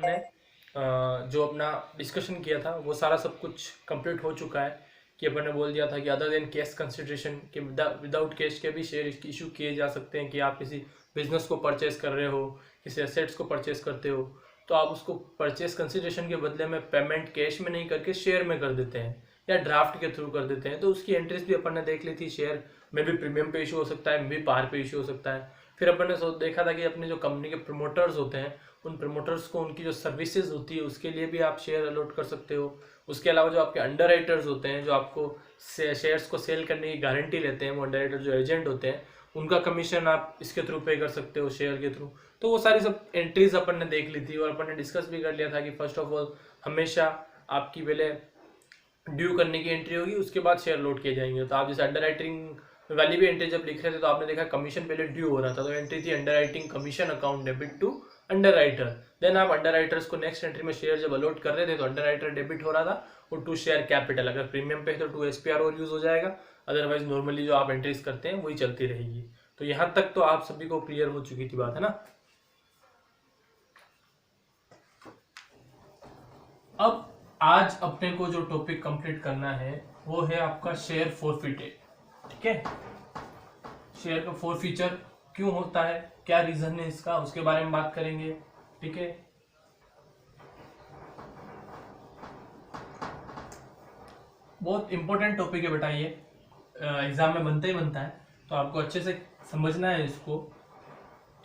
हमने जो अपना डिस्कशन किया था वो सारा सब कुछ कंप्लीट हो चुका है कि अपन ने बोल दिया था कि अदर देन कैश कंसिडरेशन के विदाउट कैश के भी शेयर इशू किए जा सकते हैं कि आप किसी बिजनेस को परचेस कर रहे हो, किसी एसेट्स को परचेस करते हो, तो आप उसको परचेस कंसिडरेशन के बदले में पेमेंट कैश में नहीं करके शेयर में कर देते हैं या ड्राफ्ट के थ्रू कर देते हैं। तो उसकी एंट्रीज भी अपन ने देख ली थी। शेयर में भी प्रीमियम पे इशू हो सकता है, में भी पार पे इशू हो सकता है। फिर अपन ने देखा था कि अपने जो कंपनी के प्रमोटर्स होते हैं उन प्रमोटर्स को उनकी जो सर्विसेज होती है उसके लिए भी आप शेयर अलॉट कर सकते हो। उसके अलावा जो आपके अंडर राइटर्स होते हैं जो आपको शेयर्स को सेल करने की गारंटी लेते हैं, वो अंडर राइटर जो एजेंट होते हैं, उनका कमीशन आप इसके थ्रू पे कर सकते हो शेयर के थ्रू। तो वो सारी सब एंट्रीज अपन ने देख ली थी और अपन ने डिस्कस भी कर लिया था कि फर्स्ट ऑफ ऑल हमेशा आपकी पहले ड्यू करने की एंट्री होगी, उसके बाद शेयर लोड किए जाएंगे। तो आप जैसे अंडर राइटिंग वाली भी एंट्री जब लिख रहे थे तो आपने देखा कमीशन पहले ड्यू हो रहा था, तो एंट्री थी underwriting commission account debit to underwriter. Then आप अंडर राइटर्स को नेक्स्ट एंट्री में शेयर जब अलॉट कर रहे थे तो अंडर राइटर डेबिट हो रहा था और टू शेयर कैपिटल, अगर प्रीमियम पे है तो टू एसपीआर और यूज हो जाएगा, अदरवाइज नॉर्मली जो आप एंट्रीज करते हैं वही चलती रहेगी। तो यहाँ तक तो आप सभी को क्लियर हो चुकी थी बात, है ना। अब आज अपने को जो टॉपिक कंप्लीट करना है वो है आपका शेयर फॉरफिटेड। ठीक है, शेयर का फॉरफीचर क्यों होता है, क्या रीजन है इसका, उसके बारे में बात करेंगे। ठीक है, बहुत इंपॉर्टेंट टॉपिक है बेटा, ये एग्जाम में बनता ही बनता है, तो आपको अच्छे से समझना है इसको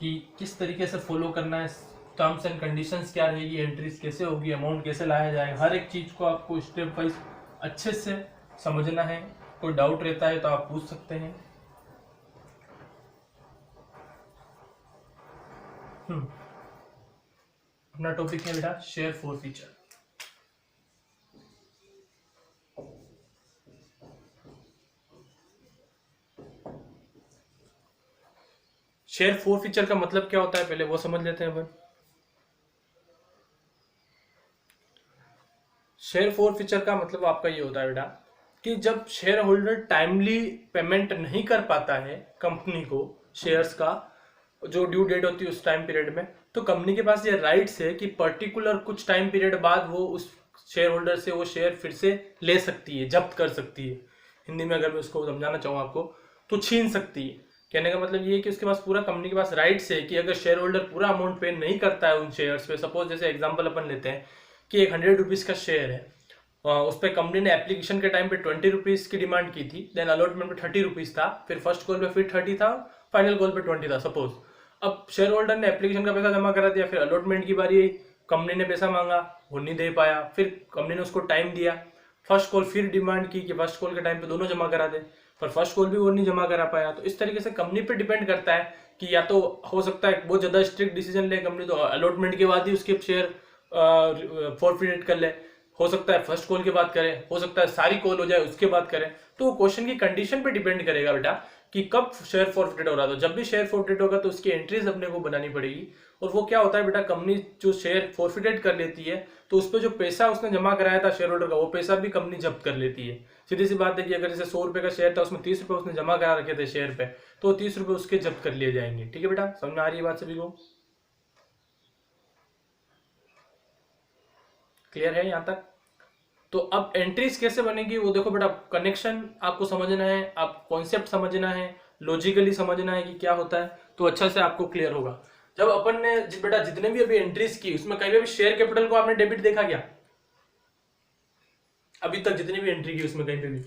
कि किस तरीके से फॉलो करना है, टर्म्स एंड कंडीशंस क्या रहेगी, एंट्रीज कैसे होगी, अमाउंट कैसे लाया जाएगा, हर एक चीज को आपको स्टेप वाइज अच्छे से समझना है। कोई डाउट रहता है तो आप पूछ सकते हैं। अपना टॉपिक है बेटा शेयर फॉरफीचर। शेयर फॉरफीचर का मतलब क्या होता है पहले वो समझ लेते हैं अपन। शेयर फॉरफीचर का मतलब आपका ये होता है बेटा कि जब शेयर होल्डर टाइमली पेमेंट नहीं कर पाता है कंपनी को शेयर्स का, जो ड्यू डेट होती है उस टाइम पीरियड में, तो कंपनी के पास ये राइट्स है कि पर्टिकुलर कुछ टाइम पीरियड बाद वो उस शेयर होल्डर से वो शेयर फिर से ले सकती है, जब्त कर सकती है। हिंदी में अगर मैं उसको समझाना चाहूँ आपको तो छीन सकती है। कहने का मतलब ये है कि उसके पास पूरा कंपनी के पास राइट्स है कि अगर शेयर होल्डर पूरा अमाउंट पे नहीं करता है उन शेयर्स पे, सपोज जैसे एग्जांपल अपन लेते हैं कि एक 100 रुपीज़ का शेयर है, उस पर कंपनी ने एप्लीकेशन के टाइम पे 20 रुपीज़ की डिमांड की थी, देन अलॉटमेंट पे 30 रुपीज़ था, फिर फर्स्ट कॉल पे फिर 30 था, फाइनल कॉल पे 20 था सपोज। अब शेयर होल्डर ने एप्लीकेशन का पैसा जमा करा दिया, फिर अलॉटमेंट की बारी आई, कंपनी ने पैसा मांगा, वो नहीं दे पाया, फिर कंपनी ने उसको टाइम दिया, फर्स्ट कॉल फिर डिमांड की कि फर्स्ट कॉल के टाइम पे दोनों जमा करा दे, पर फर्स्ट कॉल भी वो नहीं जमा करा पाया। तो इस तरीके से कंपनी पे डिपेंड करता है कि या तो हो सकता है बहुत ज्यादा स्ट्रिक्ट डिसीजन ले कंपनी तो अलॉटमेंट के बाद ही उसके शेयर फॉरफिट कर ले, हो सकता है फर्स्ट कॉल के बाद करें, हो सकता है सारी कॉल हो जाए उसके बाद करें। तो क्वेश्चन की कंडीशन पे डिपेंड करेगा बेटा कि कब शेयर फॉरफिटेड हो रहा है। तो जब भी शेयर फॉरफिटेड होगा तो उसकी एंट्रीज अपने को बनानी पड़ेगी। और वो क्या होता है बेटा, कंपनी जो शेयर फॉरफिटेड कर लेती है तो उस पर जो पैसा उसने जमा कराया था शेयर होल्डर का, वो पैसा भी कंपनी जब्त कर लेती है। सीधी सी बात है कि अगर जैसे 100 रुपए का शेयर था उसमें 30 रुपए उसने जमा करा रखे थे शेयर पे, तो 30 रुपए उसके जब्त कर लिए जाएंगे। ठीक है बेटा, समझ में आ रही है बात सभी को, क्लियर है यहाँ तक। तो अब एंट्रीज कैसे बनेगी वो देखो बेटा, कनेक्शन आपको समझना है, आप कॉन्सेप्ट समझना है, लॉजिकली समझना है कि क्या होता है, तो अच्छा से आपको क्लियर होगा। जब अपन ने बेटा जितने भी अभी एंट्रीज की उसमें कहीं भी शेयर कैपिटल को आपने डेबिट देखा क्या अभी तक, जितनी भी एंट्री की उसमें कहीं पे भी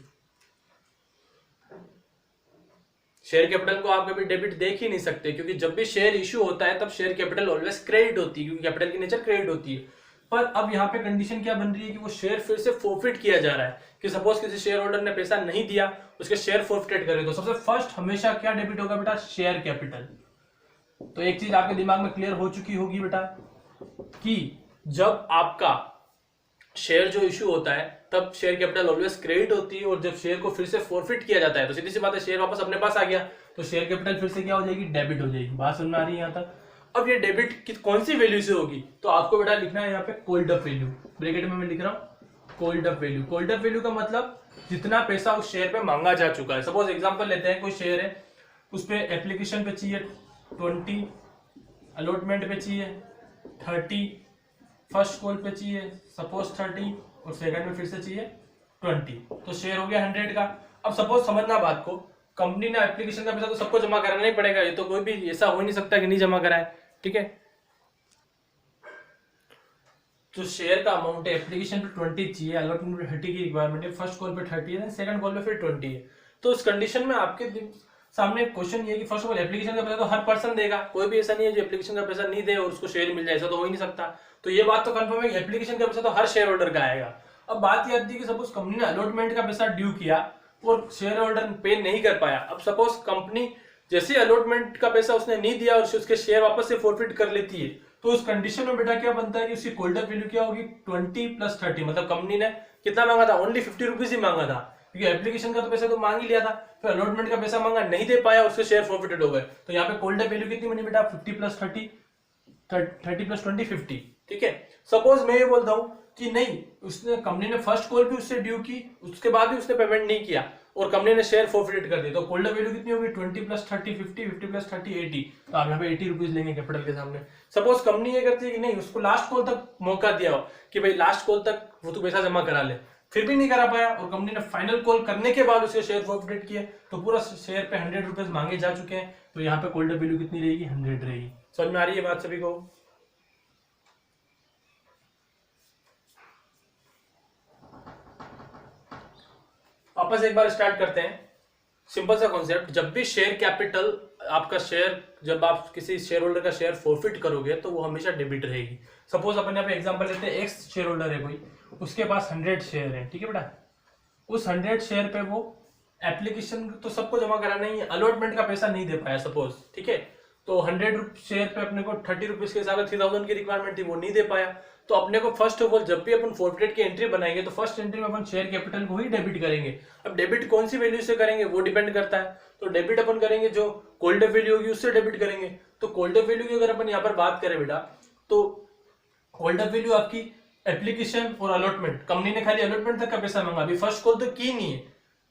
शेयर कैपिटल को आप कभी डेबिट देख ही नहीं सकते, क्योंकि जब भी शेयर इश्यू होता है तब शेयर कैपिटल ऑलवेज क्रेडिट होती है, क्योंकि कैपिटल की नेचर क्रेडिट होती है। पर अब यहाँ पे कंडीशन क्या बन रही है कि वो शेयर फिर से फॉरफिट किया जा रहा है, कि सपोज किसी शेयर होल्डर ने पैसा नहीं दिया, उसके शेयर फॉरफिटेड करे, तो सबसे फर्स्ट हमेशा क्या डेबिट होगा बेटा, शेयर कैपिटल। तो एक चीज आपके दिमाग में क्लियर हो चुकी होगी बेटा कि जब आपका शेयर जो इश्यू होता है तब शेयर कैपिटल ऑलवेज क्रेडिट होती है, और जब शेयर को फिर से फॉरफिट किया जाता है तो सीधी सी बात है शेयर वापस अपने पास आ गया तो शेयर कैपिटल फिर से क्या हो जाएगी, डेबिट हो जाएगी। बात समझ में आ रही है यहाँ तक। अब ये डेबिट की कौन सी वैल्यू से होगी, तो आपको बेटा लिखना है यहाँ पे कॉल्ड अप वैल्यू, ब्रैकेट में मैं लिख रहा हूँ called up value. Called up value का मतलब जितना पैसा उस शेयर पे मांगा जा चुका है। सपोज एग्जांपल लेते हैं, कोई शेयर है उस पे एप्लीकेशन पे चाहिए 20, अलॉटमेंट पे चाहिए 30, फर्स्ट कॉल पे चाहिए सपोज 30 और सेकंड में फिर से चाहिए 20, तो शेयर हो गया 100 का। अब सपोज समझना बात को, कंपनी ने एप्लीकेशन का पैसा तो सबको जमा कराना ही पड़ेगा, ये तो कोई भी ऐसा हो नहीं सकता कि नहीं जमा कराए, ठीक है। जो शेयर का अमाउंट है एप्लीकेशन पे 20 चाहिए, अलॉटमेंट पे 30 की रिक्वायरमेंट है, फर्स्ट कॉल पे 30 है, सेकंड कॉल पे फिर 20 है। तो उस कंडीशन में आपके सामने क्वेश्चन ये है कि फर्स्ट ऑफ ऑल एप्लीकेशन का पैसा तो हर पर्सन देगा, कोई भी ऐसा नहीं है जो एप्लीकेशन का पैसा नहीं दे और उसको शेयर मिल जाए, ऐसा तो हो ही नहीं सकता। तो ये बात तो कंफर्म है कि एप्लीकेशन का पैसा तो हर शेयर होल्डर का आएगा। अब बात ये आती है कि सपोज कंपनी ने अलॉटमेंट का पैसा ड्यू किया और शेयर होल्डर पे नहीं कर पाया। अब सपोज कंपनी जैसे अलॉटमेंट का पैसा उसने नहीं दिया और उसके शेयर वापस से फॉरफिट कर लेती है, तो उस कंडीशन में बेटा क्या बनता है कि उसकी कॉल्ड अप वैल्यू क्या होगी 20 + 30, मतलब कंपनी ने कितना मांगा था, ओनली 50 रुपीज ही मांगा था, क्योंकि एप्लीकेशन का तो पैसा तो मांग ही लिया था, फिर अलॉटमेंट का पैसा मांगा नहीं दे पाया, उसके शेयर फॉरफिटेड हो गए। तो यहाँ पे कॉल्ड अप वैल्यू कितनी बनी बेटा 50 + 30, 30 + 20 50, ठीक है। सपोज मैं ये बोलता हूँ कि नहीं, उसने कंपनी ने फर्स्ट कॉल भी उससे ड्यू की, उसके बाद भी उसने पेमेंट नहीं किया और कंपनी ने शेयर फॉरफिटेड कर दिया, तो कॉल्ड अप वैल्यू कितनी होगी 20 + 30 50, 50 + 30 80, तो आप यहाँ पे 80 रुपीज लेंगे कैपिटल के सामने। सपोज कंपनी ये करती है कि नहीं, उसको लास्ट कॉल तक मौका दिया हो कि भाई लास्ट कॉल तक वो तो पैसा जमा करा ले, फिर भी नहीं करा पाया और कंपनी ने फाइनल कॉल करने के बाद उसके शेयर फॉरफिटेड किए, तो पूरा शेयर पे 100 रुपीज मांगे जा चुके हैं, तो यहाँ पे कॉल्ड अप वैल्यू कितनी रहेगी 100 रहेगी। समझ में आ रही है बात सभी को? वापस एक बार स्टार्ट करते हैं। सिंपल सा कॉन्सेप्ट, जब भी शेयर कैपिटल आपका शेयर, जब आप किसी शेयर होल्डर का शेयर फॉरफिट करोगे तो वो हमेशा डेबिट रहेगी। सपोज अपन यहाँ पे एग्जांपल लेते हैं, एक्स शेयर होल्डर है कोई, उसके पास 100 शेयर है, ठीक है बेटा। उस 100 शेयर पे वो एप्लीकेशन तो सबको जमा कराना ही है, अलॉटमेंट का पैसा नहीं दे पाया सपोज, ठीक है। तो 100 शेयर पे अपने को 30 रुपीज के हिसाब से 3000 की रिक्वायरमेंट थी, वो नहीं दे पाया। तो अपने को फर्स्ट ऑफ ऑल जब भी अपन फॉरफिटेड की एंट्री बनाएंगे तो फर्स्ट एंट्री में अपन शेयर कैपिटल को ही डेबिट करेंगे। अब डेबिट कौन सी वैल्यू से करेंगे वो डिपेंड करता है, तो डेबिट अपन करेंगे जो कॉल्ड अप वैल्यू होगी उससे डेबिट करेंगे। तो कॉल्ड अप वैल्यू की अगर अपन यहाँ पर बात करें बेटा, तो कॉल्ड अप वैल्यू आपकी एप्लीकेशन और अलॉटमेंट, कंपनी ने खाली अलॉटमेंट तक का पैसा मांगा, अभी फर्स्ट कॉल तो की नहीं है,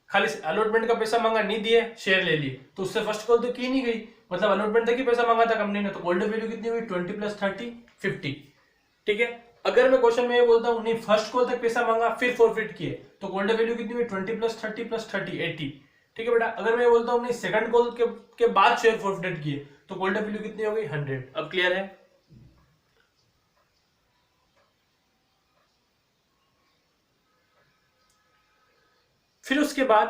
खाली अलॉटमेंट का पैसा मांगा, नहीं दिए, शेयर ले लिए, तो उससे फर्स्ट कॉल तो की नहीं गई, मतलब अलॉटमेंट तक ही पैसा मांगा था कंपनी ने, तो कॉल्ड अप वैल्यू कितनी हुई 20 + 30 50, ठीक है। अगर मैं क्वेश्चन में ये बोलता हूँ नहीं, फर्स्ट कॉल तक पैसा मांगा फिर फॉरफिट किए, तो कॉल्ड अप वैल्यू कितनी हुई 20 + 30 + 30 80, ठीक है बेटा। अगर मैं बोलता हूँ नहीं, सेकंड कॉल के बाद शेयर फॉरफिटेड किए, तो कॉल्ड अप वैल्यू कितनी हो गई 100। अब क्लियर है? फिर उसके बाद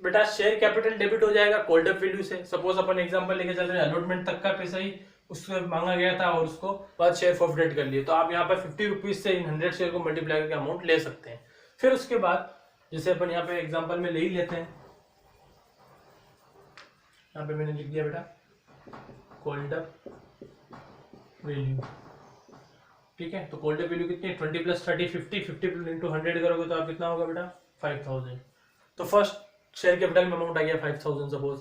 बेटा शेयर कैपिटल डेबिट हो जाएगा कॉल्ड अप वैल्यू से। सपोज अपन एग्जांपल लेके चल रहे हैं, अलॉटमेंट तक का पैसा ही उससे मांगा गया था और उसको बाद शेयर फॉरफिटेड कर लिए, तो आप यहाँ पर 50 रुपीज से इन 100 शेयर को मल्टीप्लाई करके अमाउंट ले सकते हैं। फिर उसके बाद जैसे अपन यहाँ पे एग्जांपल में ले ही लेते हैं, यहाँ पे मैंने लिख दिया बेटा कॉल्ड अप वैल्यू, ठीक है। तो कॉल्ड अप वैल्यू कितनी है 20 + 30 50, 50 × 100 करोगे तो आप कितना होगा बेटा 5000। तो फर्स्ट शेयर कैपिटल में अमाउंट आ गया 5000 सपोज।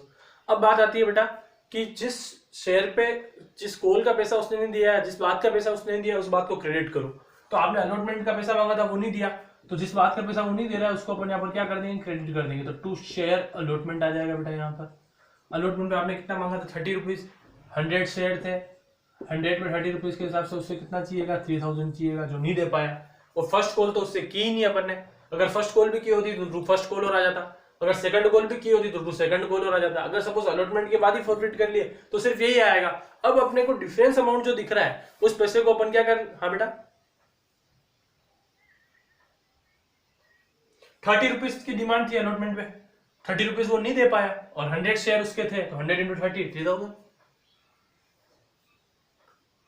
अब बात आती है बेटा कि जिस शेयर पे जिस कॉल का पैसा उसने नहीं दिया है, जिस बात का पैसा उसने नहीं दिया, उस बात को क्रेडिट करो। तो आपने अलॉटमेंट का पैसा मांगा था वो नहीं दिया, तो जिस बात का पैसा वो नहीं दे रहा है उसको अपन यहाँ पर क्या कर देंगे क्रेडिट कर देंगे, तो टू शेयर अलॉटमेंट आ जाएगा बेटा। यहाँ पर अलॉटमेंट पे आपने कितना मांगा था 30 रुपीज, 100 शेयर थे, 100 में 30 रुपीज के हिसाब से उससे कितना चाहिएगा 3000 चाहिएगा, जो नहीं दे पाया। और फर्स्ट कॉल तो उससे की ही नहीं अपन ने, अगर फर्स्ट कॉल भी की होती तो फर्स्ट कॉल और आ जाता, अगर सेकंड कॉल भी की होती तो सेकंड कॉल और आ जाता, अगर सपोज अलॉटमेंट के बाद ही फॉरफिट कर लिए तो सिर्फ यही आएगा। अब अपने को डिफरेंस अमाउंट जो दिख रहा है उस पैसे को अपन क्या कर, हाँ बेटा 30 रुपीज की डिमांड थी अलॉटमेंट पे, 30 रुपीज वो नहीं दे पाया और 100 शेयर उसके थे, तो 100 × 30 3000,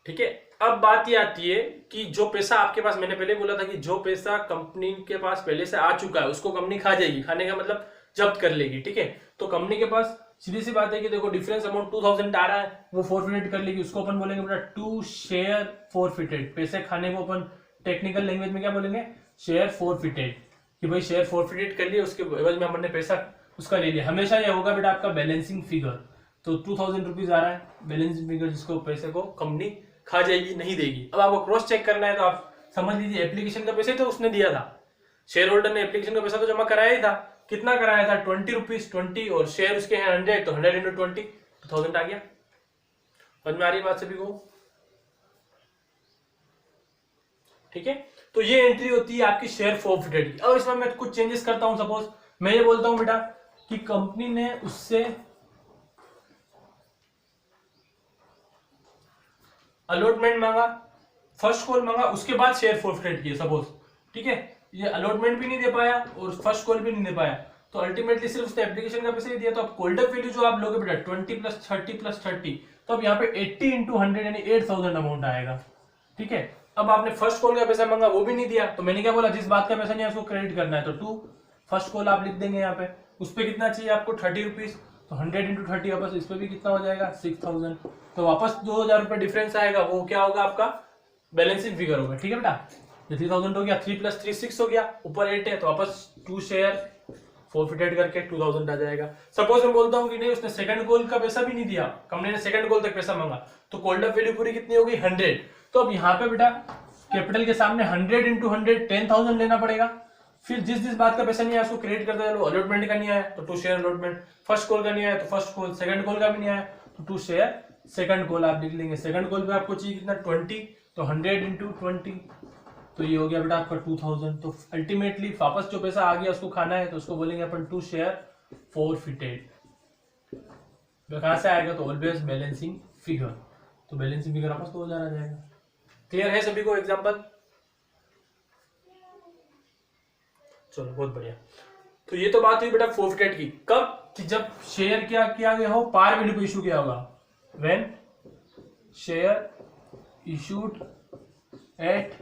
ठीक है। अब बात ये आती है कि जो पैसा आपके पास, मैंने पहले बोला था कि जो पैसा कंपनी के पास पहले से आ चुका है उसको कंपनी खा जाएगी, खाने का मतलब जब्त कर लेगी, ठीक है। तो कंपनी के पास सीधी सी बात है कि देखो डिफरेंस अमाउंट 2000 आ रहा है, वो फॉरफिटेड कर लेगी, उसको अपन बोलेंगे बेटा टू शेयर फॉरफिटेड। पैसे खाने को अपन टेक्निकल लैंग्वेज में क्या बोलेंगे, शेयर फॉरफिटेड, कि भाई शेयर फॉरफिटेड कर लिए, उसके एवज में अपन ने पैसा उसका ले लिया। हमेशा ये होगा बेटा आपका बैलेंसिंग फिगर, तो 2000 रुपीज आ रहा है बैलेंसिंग फिगर, जिसको पैसे को कंपनी खा जाएगी, नहीं देगी। अब आपको क्रॉस चेक करना है तो आप समझ लीजिए एप्लीकेशन का पैसा तो उसने दिया था, शेयर होल्डर ने एप्लीकेशन का पैसा तो जमा कराया ही था, कितना कराया था 20 रुपीज 20, और शेयर उसके हैं 100, तो 100 × 20 2000 आ गया। समझ में आ रही है बात सभी को? ठीक है, तो ये एंट्री होती है आपकी शेयर फॉरफिटेड की। अब इसमें मैं कुछ चेंजेस करता हूं, सपोज मैं ये बोलता हूं बेटा कि कंपनी ने उससे अलॉटमेंट मांगा, फर्स्ट कॉल मांगा, उसके बाद शेयर फॉरफिटेड किया सपोज, ठीक है, ये अलॉटमेंट भी नहीं दे पाया और फर्स्ट कॉल भी नहीं दे पाया, तो अल्टीमेटली सिर्फ उसने एप्लीकेशन का पैसा ही दिया, तो आप कोल्ड अप वैल्यू जो आप लोगे बेटा 20 + 30 + 30, तो अब यहाँ पे 80 × 100 यानी 8000 अमाउंट आएगा, ठीक है। अब आपने फर्स्ट कॉल का पैसा मांगा, वो भी नहीं दिया, तो मैंने क्या बोला, जिस बात का पैसा नहीं है उसको क्रेडिट करना है, तो 2 फर्स्ट कॉल आप लिख देंगे यहाँ पे, उस पर कितना चाहिए आपको 30 रुपीज, तो 100 × 30 वापस इस पर भी कितना हो जाएगा 6000, तो वापस 2000 रुपये डिफरेंस आएगा, वो क्या होगा आपका बैलेंसिंग फिगर होगा, ठीक है बेटा। ये 3000 हो गया, 3 + 3 6 हो गया, ऊपर 8 है, तो वापस 2 शेयर फॉरफिटेड करके 2000 आ जाएगा। सपोज मैं बोलता हूँ कि नहीं उसने सेकंड कॉल का पैसा भी नहीं दिया, कंपनी ने सेकंड कॉल तक पैसा मांगा, तो कोल्ड अप वैल्यू पूरी कितनी होगी 100, तो अब यहाँ पे बेटा कैपिटल के सामने 100 × 100 10,000 लेना पड़ेगा, फिर जिस जिस बात का पैसा नहीं आया उसको क्रेडिट करते चलो, अलॉटमेंट का नहीं आया तो 2 शेयर अलॉटमेंट, फर्स्ट कॉल का नहीं आया तो फर्स्ट कॉल, सेकंड कॉल का भी नहीं आया तो 2 शेयर सेकंड कॉल आप लिख लेंगे। सेकंड कॉल पे आपको चाहिए कितना 20, तो 100 × 20, तो ये हो गया बेटा आपका 2000, तो अल्टीमेटली वापस जो पैसा आ गया उसको खाना है, तो उसको बोलेंगे अपन 2 शेयर फॉरफिटेड, कहां से आएगा, तो ऑलवेज बैलेंसिंग फिगर, तो बैलेंसिंग फिगर वापस 2000 आ जाएगा। क्लियर है सभी को एग्जांपल? चलो बहुत बढ़िया। तो ये तो बात हुई बेटा फॉरफिटेड की, कब, कि जब शेयर क्या किया गया हो, पार वैल्यू पे इशू किया होगा, when share issued at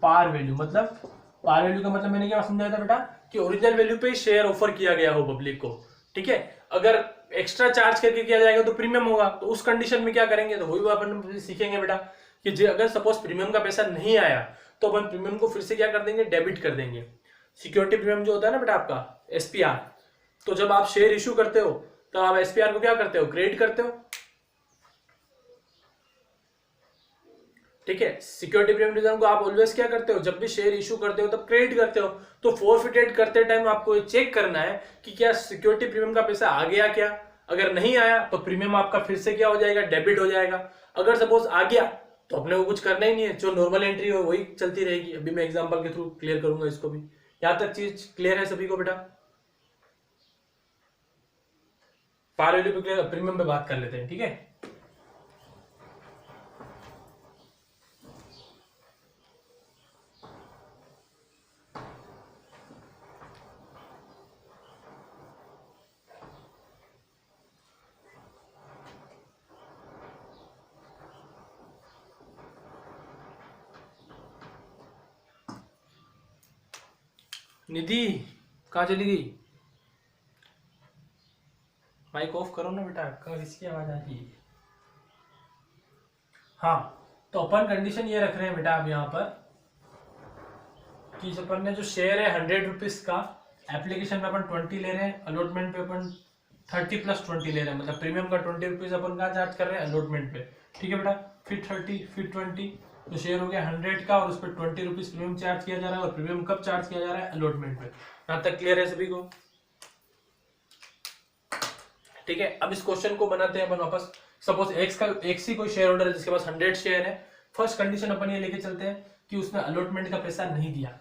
par value, मतलब पार वैल्यू का मतलब मैंने क्या समझाया था बेटा कि ओरिजिनल वैल्यू पे शेयर ऑफर किया गया हो पब्लिक को, ठीक है। अगर एक्स्ट्रा चार्ज करके किया जाएगा तो प्रीमियम होगा, तो उस कंडीशन में क्या करेंगे, तो वही अपन सीखेंगे बेटा कि अगर सपोज प्रीमियम का पैसा नहीं आया तो अपन प्रीमियम को फिर से क्या कर देंगे, डेबिट कर देंगे। सिक्योरिटी प्रीमियम जो होता है ना बेटा आपका SPR, तो जब आप शेयर इशू करते हो तो आप SPR को क्या करते हो, क्रेडिट करते हो, ठीक है। सिक्योरिटी प्रीमियम रिजर्व को आप ऑलवेज क्या करते हो, जब भी शेयर इशू करते हो तब क्रेडिट करते हो, तो फॉरफिटेड करते टाइम आपको चेक करना है कि क्या सिक्योरिटी प्रीमियम का पैसा आ गया क्या, अगर नहीं आया तो प्रीमियम आपका फिर से क्या हो जाएगा, डेबिट हो जाएगा। अगर सपोज आ गया तो अपने को कुछ करना ही नहीं है, जो नॉर्मल एंट्री हो वही चलती रहेगी। अभी मैं एग्जांपल के थ्रू क्लियर करूंगा इसको भी। यहां तक चीज क्लियर है सभी को बेटा? पार वैल्यू पे क्लियर, प्रीमियम पे बात कर लेते हैं, ठीक है। निधि कहाँ चली गई? माइक ऑफ करो ना बेटा, कहाँ किसकी आवाज आ रही है? हाँ, तो अपन कंडीशन ये रख रहे हैं बेटा अब यहाँ पर कि अपन ने जो शेयर है 100 रुपीज का, एप्लीकेशन में अपन 20 ले रहे हैं, अलॉटमेंट पे अपन 30 + 20 ले रहे हैं, मतलब प्रीमियम का 20 रुपीज अपन का चार्ज कर रहे हैं अलॉटमेंट पे, ठीक है बेटा। फिर 30 फिर 20, तो शेयर हो गया 100 का और उस पर 20 रुपीज प्रीमियम चार्ज किया जा रहा है, और प्रीमियम कब चार्ज किया जा रहा है, अलॉटमेंट पे। यहाँ तक क्लियर है सभी को? ठीक है, अब इस क्वेश्चन को बनाते हैं अपन वापस। सपोज एक्स ही कोई शेयर होल्डर है जिसके पास 100 शेयर है। फर्स्ट कंडीशन अपन ये लेके चलते हैं कि उसने अलॉटमेंट का पैसा नहीं दिया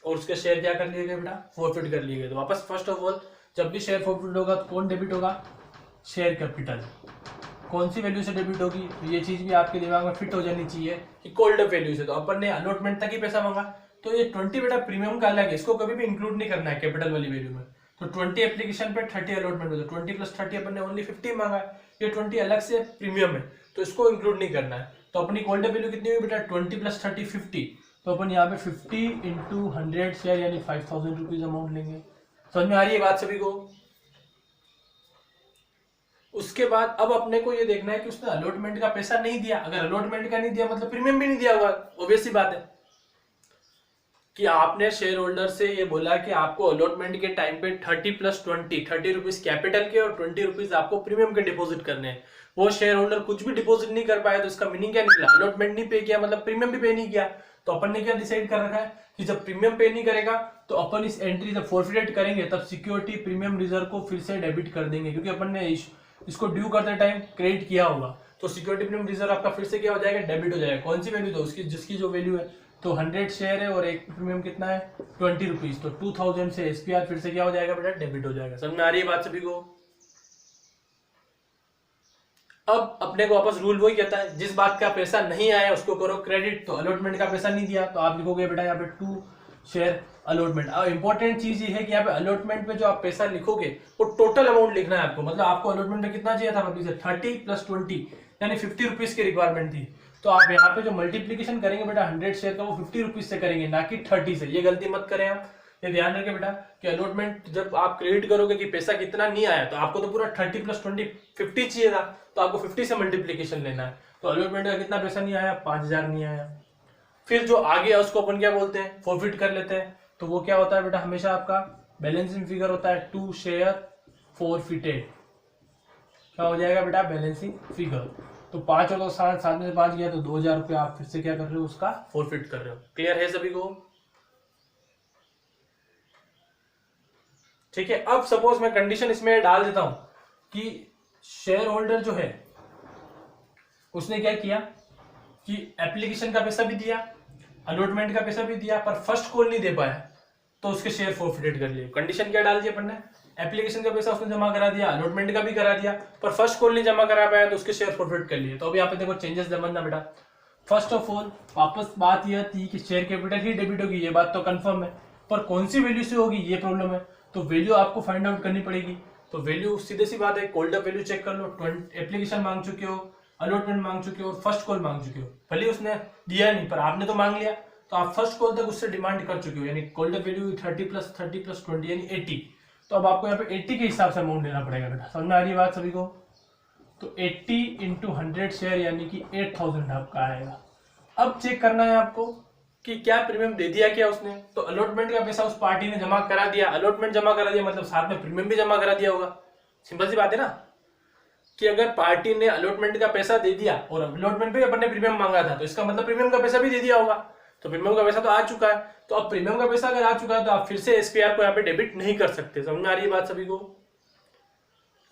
और उसके शेयर क्या कर लिए गए बेटा, फॉरफिट कर लिए गए। तो वापस फर्स्ट ऑफ ऑल जब भी शेयर फॉरफिट होगा तो कौन डेबिट होगा, शेयर कैपिटल। कौन सी वैल्यू से डेबिट होगी, तो ये चीज भी आपके दिमाग में फिट हो जानी चाहिए कि कोल्ड अप वैल्यू से। तो अपन ने अलॉटमेंट तक ही पैसा मांगा, तो ये 20 बेटा प्रीमियम का अलग है, इसको कभी भी इंक्लूड नहीं करना है कैपिटल वाली वैल्यू में। तो 20 एप्लीकेशन पे 30 अलॉटमेंट में, तो 20 + 30 अपन ने ओनली 50 मांगा है, ये 20 अलग से प्रीमियम है तो इसको इंक्लूड नहीं करना है। तो अपनी कोल्ड अप वैल्यू कितनी हुई बेटा, 20 + 30 50, तो अपन यहाँ पे 50 × 100 शेयर यानी 5000 रुपीज अमाउंट लेंगे। समझ में आ रही है बात सभी को? उसके बाद अब अपने को ये देखना है कि उसने अलॉटमेंट का पैसा नहीं दिया। अगर अलॉटमेंट का नहीं दिया मतलब प्रीमियम भी नहीं दिया होगा, ऑब्वियस सी बात है कि आपने शेयर होल्डर से ये बोला कि आपको अलॉटमेंट के टाइम पे 30 + 20 30 रुपीज कैपिटल के और 20 रुपीज आपको प्रीमियम के डिपॉजिट करने हैं। वो शेयर होल्डर कुछ भी डिपॉजिट नहीं कर पाया, तो इसका मीनिंग क्या निकला, अलॉटमेंट नहीं पे किया मतलब प्रीमियम भी पे नहीं किया। तो अपन ने क्या डिसाइड कर रखा है कि जब प्रीमियम पे नहीं करेगा तो अपन इस एंट्री जब फॉरफिटेड करेंगे तब सिक्योरिटी प्रीमियम रिजर्व को फिर से डेबिट कर देंगे, क्योंकि अपन ने इसको ड्यू करते टाइम क्रेडिट किया होगा। तो सिक्योरिटी प्रीमियम रिजर्व आपका फिर से क्या हो जाएगा, डेबिट हो जाएगा। कौन सी वैल्यू, तो उसकी जिसकी जो वैल्यू है तो 100 शेयर है और एक प्रीमियम कितना है 20 रुपीज, तो 2000 से एसपीआर फिर से क्या हो जाएगा बेटा, डेबिट हो जाएगा। समझ में आ रही है बात सभी को? अब अपने को वापस रूल वही कहता है, जिस बात का पैसा नहीं आया उसको करो क्रेडिट। तो अलॉटमेंट का पैसा नहीं दिया तो आप लिखोगे बेटा यहाँ पे 2 शेयर अलॉटमेंट। अब इंपॉर्टेंट चीज ये है कि यहाँ पे अलॉटमेंट पे जो आप पैसा लिखोगे वो टोटल अमाउंट लिखना है आपको। मतलब आपको अलॉटमेंट में कितना चाहिए था, मतलब 30 + 20 यानी 50 रुपीज की रिक्वायरमेंट थी। तो आप यहाँ पे जो मल्टीप्लीकेशन करेंगे बेटा 100 शेयर का वो 50 रुपीज से करेंगे, ना कि 30 से। ये गलती मत करें आप, ये ध्यान रखें बेटा कि अलॉटमेंट जब आप क्रेडिट करोगे कि पैसा कितना नहीं आया, तो आपको तो पूरा 30 + 20 50 चाहिए था, तो आपको 50 से मल्टीप्लीकेशन लेना है। तो अलॉटमेंट का कितना पैसा नहीं आया, 5000 नहीं आया। फिर जो आगे है उसको अपन क्या बोलते हैं, फॉरफिट कर लेते हैं। तो वो क्या होता है बेटा, हमेशा आपका बैलेंसिंग फिगर होता है 2 शेयर फॉरफिटेड। क्या हो जाएगा बेटा, बैलेंसिंग फिगर। तो 5 और 7 में से 5 गया तो 2000 रुपये आप फिर से क्या कर रहे हो, उसका फॉरफिट कर रहे हो। क्लियर है सभी को? ठीक है। अब सपोज मैं कंडीशन इसमें डाल देता हूं कि शेयर होल्डर जो है उसने क्या किया कि एप्लीकेशन का पैसा भी दिया, अलॉटमेंट का पैसा भी दिया, पर फर्स्ट कॉल नहीं दे पाया, तो उसके शेयर फॉरफिटेड कर लिए। कंडीशन क्या डाल दी अपन ने, एप्लीकेशन का पैसा उसने जमा करा दिया, अलॉटमेंट का भी करा दिया, पर फर्स्ट कॉल नहीं जमा करा पाया तो उसके शेयर फॉरफिट कर लिए। तो अभी यहाँ पे देखो चेंजेस समझना बेटा। फर्स्ट ऑफ ऑल वापस बात यह थी कि शेयर कैपिटल ही डेबिट होगी, ये बात तो कंफर्म है, पर कौन सी वैल्यू से होगी ये प्रॉब्लम है। तो वैल्यू आपको फाइंड आउट करनी पड़ेगी। तो वैल्यू सीधे सी बात है, कॉल्ड अप वैल्यू चेक कर लो। एप्लीकेशन मांग चुके हो, अलॉटमेंट मांग चुके हो, फर्स्ट कॉल मांग चुके हो। भले उसने दिया नहीं पर आपने तो मांग लिया, तो आप फर्स्ट कॉल तक उससे डिमांड कर चुके हो, यानी कॉल्ड अप वैल्यू 30 + 30 + 20 यानी 80। तो अब आपको यहाँ पे 80 के हिसाब से अमाउंट लेना पड़ेगा बेटा। समझ में आ रही है बात सभी को? तो 80 × 100 शेयर यानी कि 8000 आपका आएगा। अब चेक करना है आपको कि क्या प्रीमियम दे दिया क्या उसने। तो अलॉटमेंट का पैसा उस पार्टी ने जमा करा दिया, अलॉटमेंट जमा करा दिया मतलब साथ में प्रीमियम भी जमा करा दिया होगा। सिंपल सी बात है ना, कि अगर पार्टी ने अलॉटमेंट का पैसा दे दिया और अलॉटमेंट पे अपन ने प्रीमियम मांगा था, तो इसका मतलब प्रीमियम का पैसा भी दे दिया होगा। तो प्रीमियम का पैसा तो आ चुका है, तो अब प्रीमियम का पैसा अगर आ चुका है तो आप फिर से एसपीआर को यहाँ पे डेबिट नहीं कर सकते। समझ में आ रही है बात सभी को?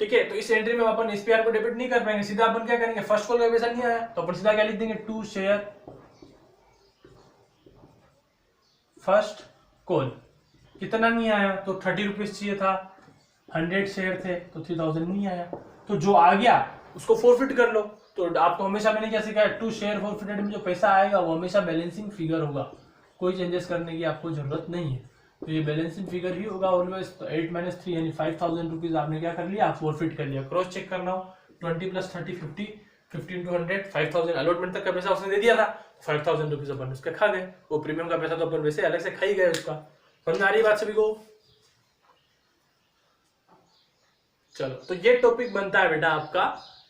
ठीक है। तो इस एंट्री में अपन एसपीआर को डेबिट नहीं कर पाएंगे, सीधा अपन क्या करेंगे, फर्स्ट कॉल का पैसा नहीं आया तो अपन सीधा क्या लिख देंगे, 2 शेयर फर्स्ट कॉल। कितना नहीं आया, तो 30 रुपीज चाहिए था, 100 शेयर थे तो 3000 नहीं आया, तो जो आ गया उसको फॉरफिट कर लो। तो आपको हमेशा मैंने क्या सिखाया, 2 शेयर फॉरफिटेड में जो पैसा आएगा वो हमेशा बैलेंसिंग फिगर होगा, कोई चेंजेस करने की आपको जरूरत नहीं है। तो ये बैलेंसिंग फिगर ही होगा ऑलवेज। तो 8 - 3 यानी 5000 रुपीज आपने क्या कर लिया, फॉरफिट कर लिया। क्रॉस चेक करना हो, 20 + 30 50, 50 × 100 5000। अलॉटमेंट तक का पैसा उसने दे दिया था, 5000 रुपीज अपन उसके खा गए। वो प्रीमियम का पैसा तो अपन वैसे अलग से खा ही गए उसका। समझ में आ रही बात सभी को? चलो, तो ये टॉपिक बनता है बेटा आपका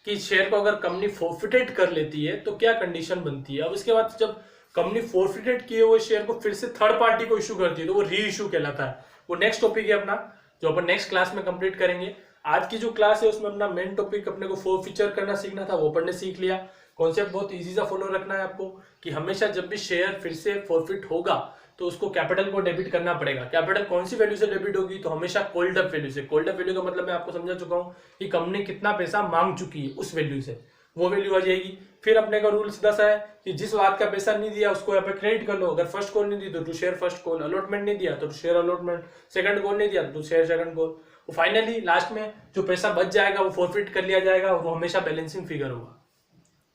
कि शेयर को अगर कंपनी फॉरफिटेड कर लेती है तो क्या कंडीशन बनती है। अब इसके बाद जब कंपनी फॉरफिटेड किए हुए शेयर को फिर से थर्ड पार्टी को इशू करती है तो वो री इशू कहलाता है। वो नेक्स्ट टॉपिक है अपना, जो अपन नेक्स्ट क्लास में कंप्लीट करेंगे। आज की जो क्लास है उसमें अपना मेन टॉपिक अपने को फॉरफिचर करना सीखना था, वो अपन ने सीख लिया। कॉन्सेप्ट बहुत इजी सा फॉलो रखना है आपको कि हमेशा जब भी शेयर फिर से फॉरफिट होगा तो उसको कैपिटल को डेबिट करना पड़ेगा। कैपिटल कौन सी वैल्यू से डेबिट होगी, तो हमेशा कॉल्ड अप वैल्यू से। कॉल्ड अप वैल्यू का मतलब मैं आपको समझा चुका हूँ कि कंपनी कितना पैसा मांग चुकी है उस वैल्यू से वो वैल्यू आ जाएगी। फिर अपने का रूल सीधा सा है कि जिस बात का पैसा नहीं दिया उसको यहाँ पे क्रेडिट कर लो। अगर फर्स्ट कॉल नहीं दी तो 2 शेयर फर्स्ट कॉल, अलॉटमेंट नहीं दिया तो 2 शेयर अलॉटमेंट, सेकंड कॉल नहीं दिया तो 2 share second call. Finally last में जो पैसा बच जाएगा वो फॉरफिट कर लिया जाएगा और वो हमेशा बैलेंसिंग फिगर होगा।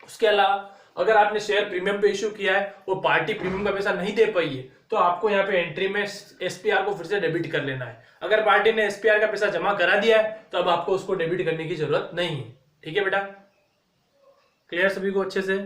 उसके अलावा अगर आपने शेयर प्रीमियम पे इश्यू किया है, वो पार्टी प्रीमियम का पैसा नहीं दे पाई है, तो आपको यहाँ पे एंट्री में एसपीआर को फिर से डेबिट कर लेना है। अगर पार्टी ने एसपीआर का पैसा जमा करा दिया है तो अब आपको उसको डेबिट करने की जरूरत नहीं है। ठीक है बेटा, क्लियर सभी को अच्छे से?